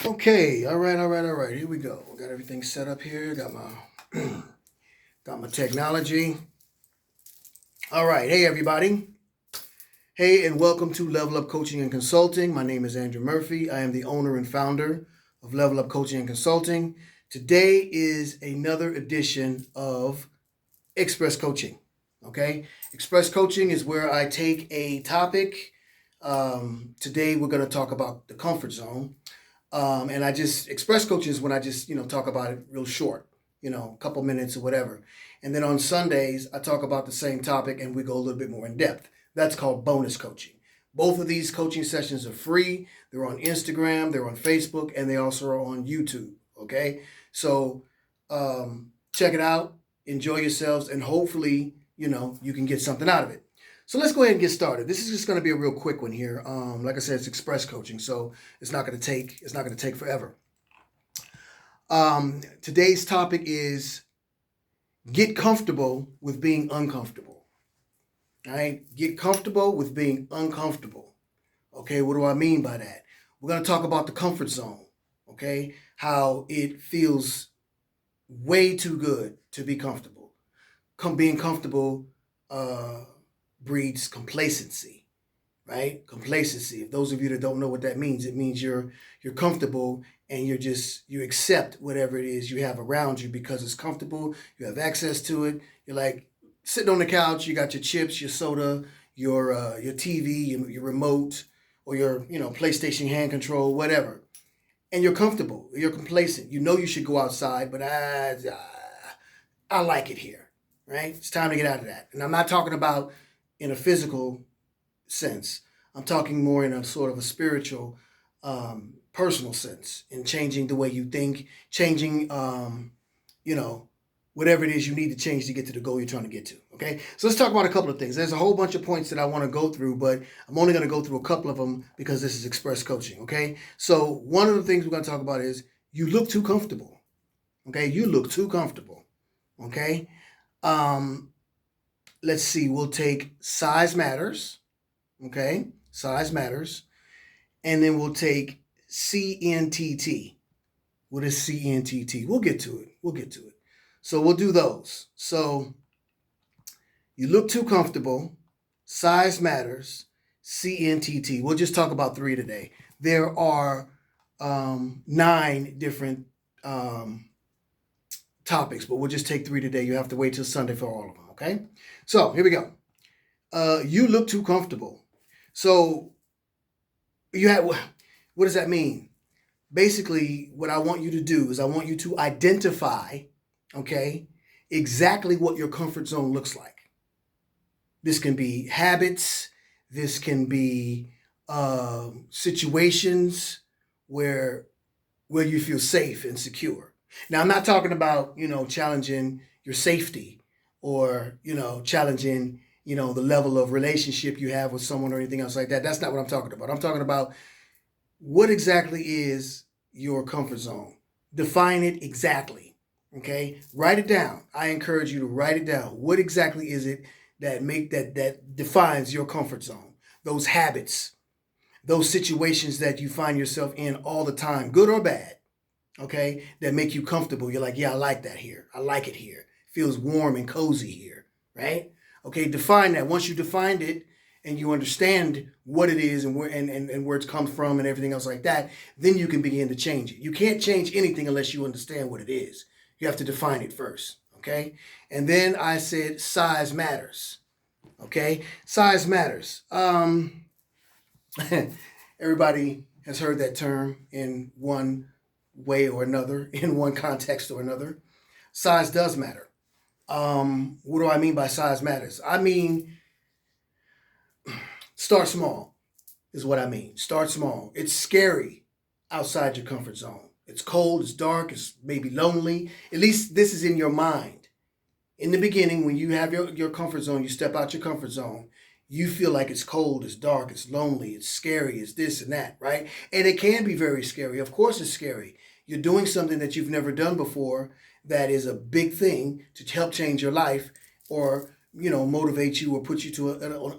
Okay, all right. Here we go. Got everything set up here. Got my got my technology. All right, hey everybody. Hey, and welcome to Level Up Coaching and Consulting. My name is Andrew Murphy. I am the owner and founder of Level Up Coaching and Consulting. Today is another edition of Express Coaching. Okay, Express Coaching is where I take a topic. Today we're going to talk about the comfort zone. And I just express coaches when I just, talk about it real short, a couple minutes or whatever. And then on Sundays, I talk about the same topic and we go a little bit more in depth. That's called bonus coaching. Both of these coaching sessions are free. They're on Instagram, they're on Facebook, and they also are on YouTube. Okay. So check it out, enjoy yourselves, and hopefully, you can get something out of it. So let's go ahead and get started. This is just going to be a real quick one here. Like I said, it's express coaching, so it's not going to take forever. Today's topic is get comfortable with being uncomfortable. All right, get comfortable with being uncomfortable. Okay, what do I mean by that? We're going to talk about the comfort zone. Okay, how it feels way too good to be comfortable. Being comfortable. Breeds complacency, right? Complacency. If those of you that don't know what that means, it means you're comfortable and you accept whatever it is you have around you because it's comfortable. You have access to it. You're like sitting on the couch. You got your chips, your soda, your TV, your remote, or your PlayStation hand control, whatever, and you're comfortable. You're complacent. You know you should go outside, but I like it here, right? It's time to get out of that. And I'm not talking about in a physical sense. I'm talking more in a sort of a spiritual, personal sense, in changing the way you think, changing, whatever it is you need to change to get to the goal you're trying to get to. Okay, so let's talk about a couple of things. There's a whole bunch of points that I want to go through, but I'm only going to go through a couple of them because this is express coaching. Okay, so one of the things we're going to talk about is you look too comfortable. Okay, you look too comfortable. Okay. Let's see, we'll take size matters, okay? Size matters. And then we'll take CNTT. What is CNTT? We'll get to it. So we'll do those. So you look too comfortable, size matters, CNTT. We'll just talk about 3 today. There are 9 different topics, but we'll just take 3 today. You have to wait till Sunday for all of them. Okay, so here we go. You look too comfortable. So what does that mean? Basically, what I want you to do is I want you to identify, okay, exactly what your comfort zone looks like. This can be habits. This can be situations where you feel safe and secure. Now, I'm not talking about challenging your safety or challenging the level of relationship you have with someone or anything else like that. That's not what I'm talking about. I'm talking about what exactly is your comfort zone. Define it exactly. Okay, write it down. I encourage you to write it down. What exactly is it that defines your comfort zone? Those habits, those situations that you find yourself in all the time, good or bad, okay, that make you comfortable. You're like, yeah, I like that here. I like it here. Feels warm and cozy here, right? Okay, define that. Once you defined it and you understand what it is and where it's come from and everything else like that, then you can begin to change it. You can't change anything unless you understand what it is. You have to define it first, okay? And then I said size matters, okay? Size matters. Everybody has heard that term in one way or another, in one context or another. Size does matter. What do I mean by size matters? I mean, start small is what I mean. Start small. It's scary outside your comfort zone. It's cold, it's dark, it's maybe lonely. At least this is in your mind. In the beginning, when you have your comfort zone, you step out your comfort zone, you feel like it's cold, it's dark, it's lonely, it's scary, it's this and that, right? And it can be very scary. Of course it's scary. You're doing something that you've never done before that is a big thing to help change your life or, motivate you or put you to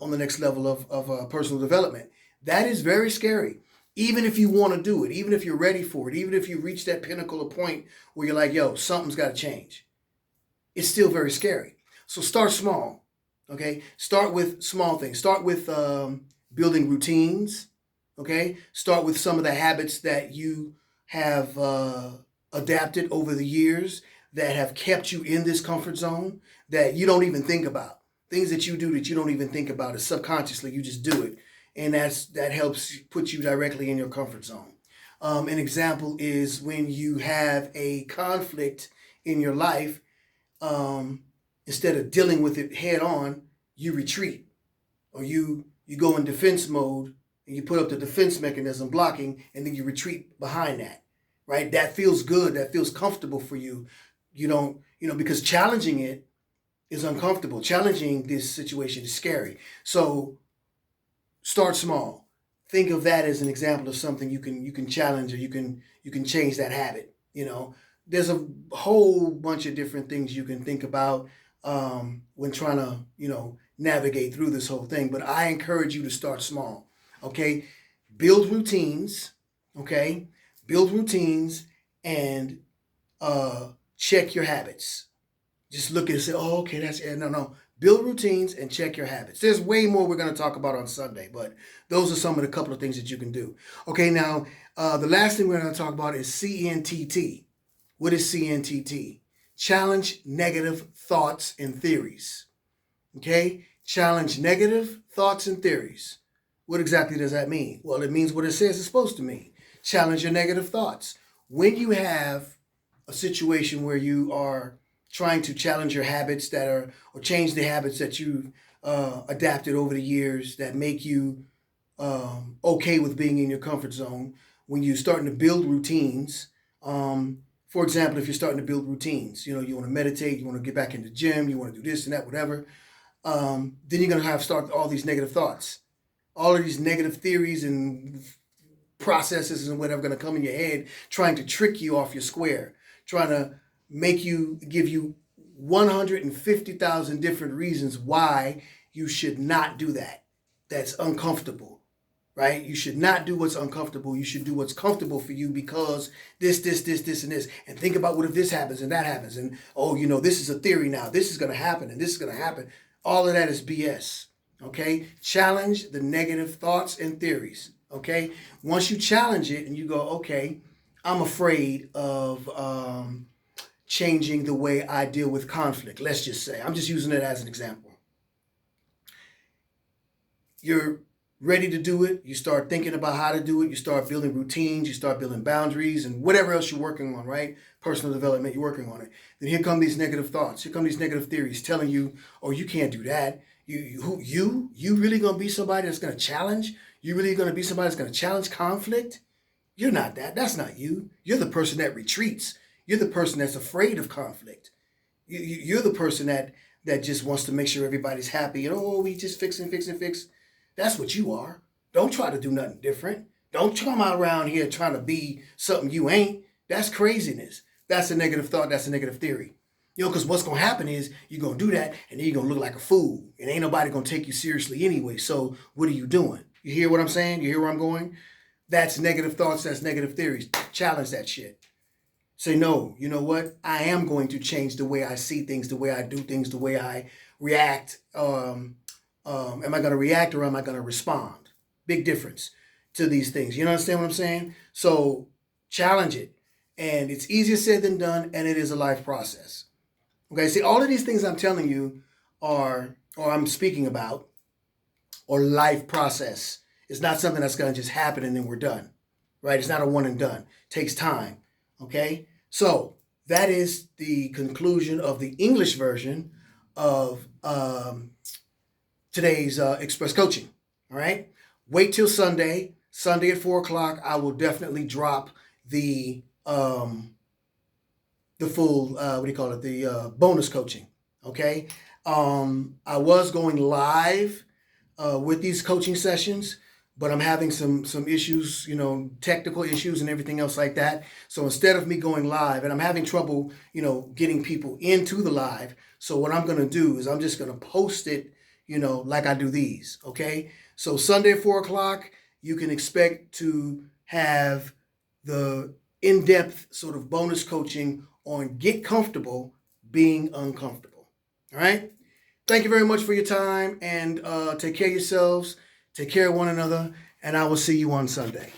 on the next level of personal development. That is very scary. Even if you want to do it, even if you're ready for it, even if you reach that pinnacle of point where you're like, yo, something's got to change, it's still very scary. So start small, okay? Start with small things. Start with building routines, okay? Start with some of the habits that you have adapted over the years that have kept you in this comfort zone that you don't even think about. Things that you do that you don't even think about is subconsciously, you just do it. And that helps put you directly in your comfort zone. An example is when you have a conflict in your life, instead of dealing with it head on, you retreat, or you go in defense mode and you put up the defense mechanism blocking, and then you retreat behind that, right? That feels good. That feels comfortable for you. You don't, because challenging it is uncomfortable. Challenging this situation is scary. So start small. Think of that as an example of something you can challenge, or you can change that habit. There's a whole bunch of different things you can think about when trying to navigate through this whole thing. But I encourage you to start small. Okay, build routines. Okay, build routines and check your habits. Just look and say, oh, okay, that's it. No. Build routines and check your habits. There's way more we're going to talk about on Sunday, but those are some of the couple of things that you can do. Okay, now the last thing we're going to talk about is CNTT. What is CNTT? Challenge negative thoughts and theories. Okay, challenge negative thoughts and theories. What exactly does that mean? Well, it means what it says it's supposed to mean. Challenge your negative thoughts. When you have a situation where you are trying to challenge your habits or change the habits that you've adapted over the years that make you okay with being in your comfort zone, when you're starting to build routines, for example, if you're starting to build routines, you want to meditate, you want to get back in the gym, you want to do this and that, whatever, then you're going to start all these negative thoughts. All of these negative theories and processes and whatever going to come in your head, trying to trick you off your square, trying to give you 150,000 different reasons why you should not do that. That's uncomfortable, right? You should not do what's uncomfortable. You should do what's comfortable for you because this, and this. And think about what if this happens and that happens. And, this is a theory now. This is going to happen and this is going to happen. All of that is BS, okay? Challenge the negative thoughts and theories, okay? Once you challenge it and you go, okay, I'm afraid of changing the way I deal with conflict. Let's just say, I'm just using it as an example. You're ready to do it. You start thinking about how to do it. You start building routines. You start building boundaries and whatever else you're working on, right? Personal development, you're working on it. Then here come these negative thoughts. Here come these negative theories telling you, oh, you can't do that. You really going to be somebody that's going to challenge? You really going to be somebody that's going to challenge conflict? You're not that. That's not you. You're the person that retreats. You're the person that's afraid of conflict. You're the person that just wants to make sure everybody's happy. And, we just fix. That's what you are. Don't try to do nothing different. Don't come out around here trying to be something you ain't. That's craziness. That's a negative thought. That's a negative theory. Because what's going to happen is you're going to do that and then you're going to look like a fool. And ain't nobody going to take you seriously anyway. So what are you doing? You hear what I'm saying? You hear where I'm going? That's negative thoughts. That's negative theories. Challenge that shit. Say, no, you know what? I am going to change the way I see things, the way I do things, the way I react. Am I going to react or am I going to respond? Big difference to these things. You understand what I'm saying? So challenge it. And it's easier said than done, and it is a life process. Okay, see, all of these things I'm telling you or I'm speaking about, or life process. It's not something that's going to just happen and then we're done, right? It's not a one and done. It takes time, okay? So that is the conclusion of the English version of today's Express Coaching, all right? Wait till Sunday. Sunday at 4 o'clock, I will definitely drop the full, the bonus coaching, okay? I was going live with these coaching sessions, but I'm having some issues, technical issues and everything else like that. So instead of me going live, and I'm having trouble, getting people into the live. So what I'm going to do is I'm just going to post it, like I do these. Okay. So Sunday at 4 o'clock, you can expect to have the in-depth sort of bonus coaching on get comfortable being uncomfortable. All right? Thank you very much for your time, and take care of yourselves, take care of one another, and I will see you on Sunday.